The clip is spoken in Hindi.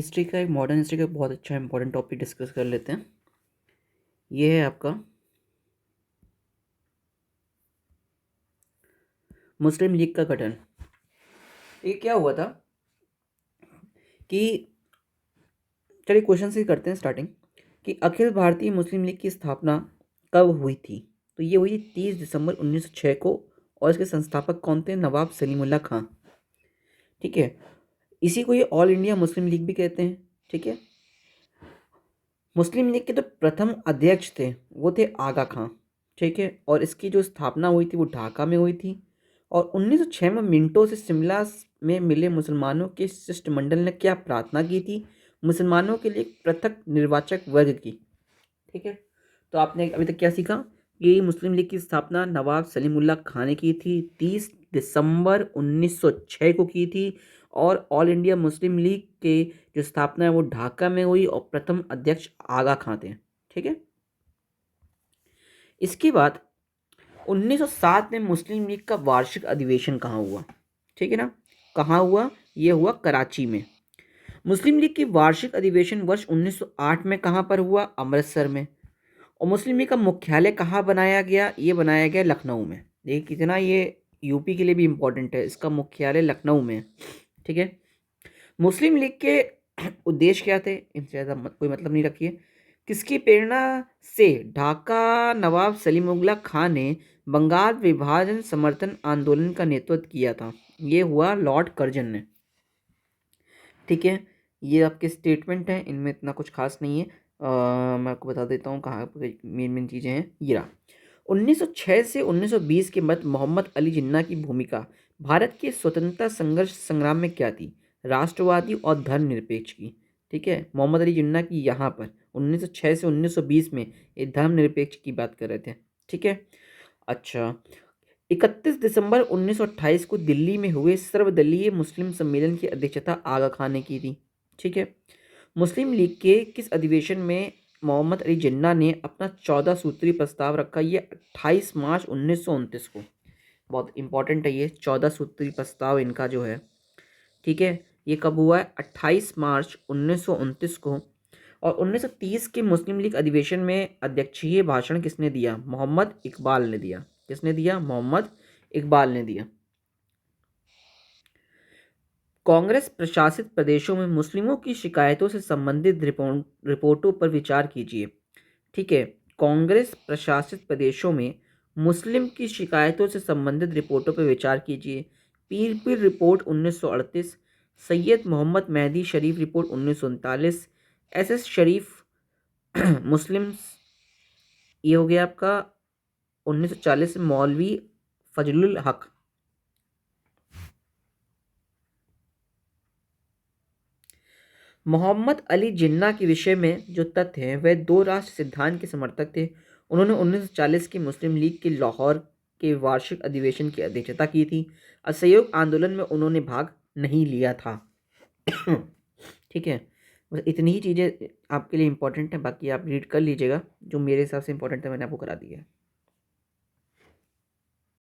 हिस्ट्री का एक मॉडर्न हिस्ट्री का बहुत अच्छा इंपॉर्टेंट टॉपिक डिस्कस कर लेते हैं। ये है आपका मुस्लिम लीग का गठन। ये क्या हुआ था कि चलिए क्वेश्चन से करते हैं स्टार्टिंग कि अखिल भारतीय मुस्लिम लीग की स्थापना कब हुई थी। तो ये हुई 30 दिसंबर 1906 को। और इसके संस्थापक कौन थे? नवाब सलीमुल्लाह खां। ठीक है, इसी को ये ऑल इंडिया मुस्लिम लीग भी कहते हैं। ठीक है, मुस्लिम लीग के जो प्रथम अध्यक्ष थे वो थे आगा खां। ठीक है, और इसकी जो स्थापना हुई थी वो ढाका में हुई थी। और 1906 में मिंटो से शिमला में मिले मुसलमानों के शिष्टमंडल ने क्या प्रार्थना की थी? मुसलमानों के लिए एक पृथक निर्वाचक वर्ग की। ठीक है, तो आपने अभी तक क्या सीखा कि मुस्लिम लीग की स्थापना नवाब सलीमुल्लाह खां ने की थी, 30 दिसंबर 1906 को की थी। और ऑल इंडिया मुस्लिम लीग के जो स्थापना है वो ढाका में हुई और प्रथम अध्यक्ष आगा खां थे। ठीक है, इसके बाद 1907 में मुस्लिम लीग का वार्षिक अधिवेशन कहाँ हुआ? ठीक है ना, कहाँ हुआ? ये हुआ कराची में। मुस्लिम लीग की वार्षिक अधिवेशन वर्ष 1908 में कहाँ पर हुआ? अमृतसर में। और मुस्लिम लीग का मुख्यालय कहाँ बनाया गया? ये बनाया गया लखनऊ में। देखिए कितना ये यूपी के लिए भी इंपॉर्टेंट है, इसका मुख्यालय लखनऊ में है। ठीक है, मुस्लिम लीग के उद्देश्य क्या थे? इनसे ज़्यादा कोई मतलब नहीं रखिए। किसकी प्रेरणा से ढाका नवाब सलीमुल्लाह खां ने बंगाल विभाजन समर्थन आंदोलन का नेतृत्व किया था? ये हुआ लॉर्ड कर्जन ने। ठीक है, ये आपके स्टेटमेंट हैं, इनमें इतना कुछ खास नहीं है। मैं आपको बता देता हूँ कहाँ पर मेन मेन चीज़ें हैं। ये रहा 1906 से 1920 के मध्य मोहम्मद अली जिन्ना की भूमिका भारत के स्वतंत्रता संघर्ष संग्राम में क्या थी? राष्ट्रवादी और धर्मनिरपेक्ष की। ठीक है, मोहम्मद अली जिन्ना की यहाँ पर 1906 से 1920 में ये धर्मनिरपेक्ष की बात कर रहे थे। ठीक है, अच्छा, 31 दिसंबर 1928 को दिल्ली में हुए सर्वदलीय मुस्लिम सम्मेलन की अध्यक्षता आगा खान ने की थी। ठीक है, मुस्लिम लीग के किस अधिवेशन में मोहम्मद अली जिन्ना ने अपना 14 सूत्री प्रस्ताव रखा? ये 28 मार्च 1929 को। बहुत इंपॉर्टेंट है ये 14 सूत्री प्रस्ताव इनका जो है। ठीक है, ये कब हुआ है? 28 मार्च 1929 को। और 1930 के मुस्लिम लीग अधिवेशन में अध्यक्षीय भाषण किसने दिया? मोहम्मद इकबाल ने दिया। किसने दिया? मोहम्मद इकबाल ने दिया। कांग्रेस प्रशासित प्रदेशों में मुस्लिमों की शिकायतों से संबंधित रिपोर्टों पर विचार कीजिए। ठीक है, कांग्रेस प्रशासित प्रदेशों में मुस्लिम की शिकायतों से संबंधित रिपोर्टों पर विचार कीजिए। पीर पीर रिपोर्ट 1938, सैयद मोहम्मद मेहदी शरीफ रिपोर्ट 1939, एस शरीफ मुस्लिम, ये हो गया आपका 1940 में मौलवी फजलुल हक। मोहम्मद अली जिन्ना के विषय में जो तथ्य हैं वह दो राष्ट्र सिद्धांत के समर्थक थे। उन्होंने 1940 की मुस्लिम लीग के लाहौर के वार्षिक अधिवेशन की अध्यक्षता की थी। असहयोग आंदोलन में उन्होंने भाग नहीं लिया था। ठीक है, बस इतनी ही चीज़ें आपके लिए इंपॉर्टेंट है, बाकी आप रीड कर लीजिएगा। जो मेरे हिसाब से इंपॉर्टेंट है मैंने आपको करा दिया है।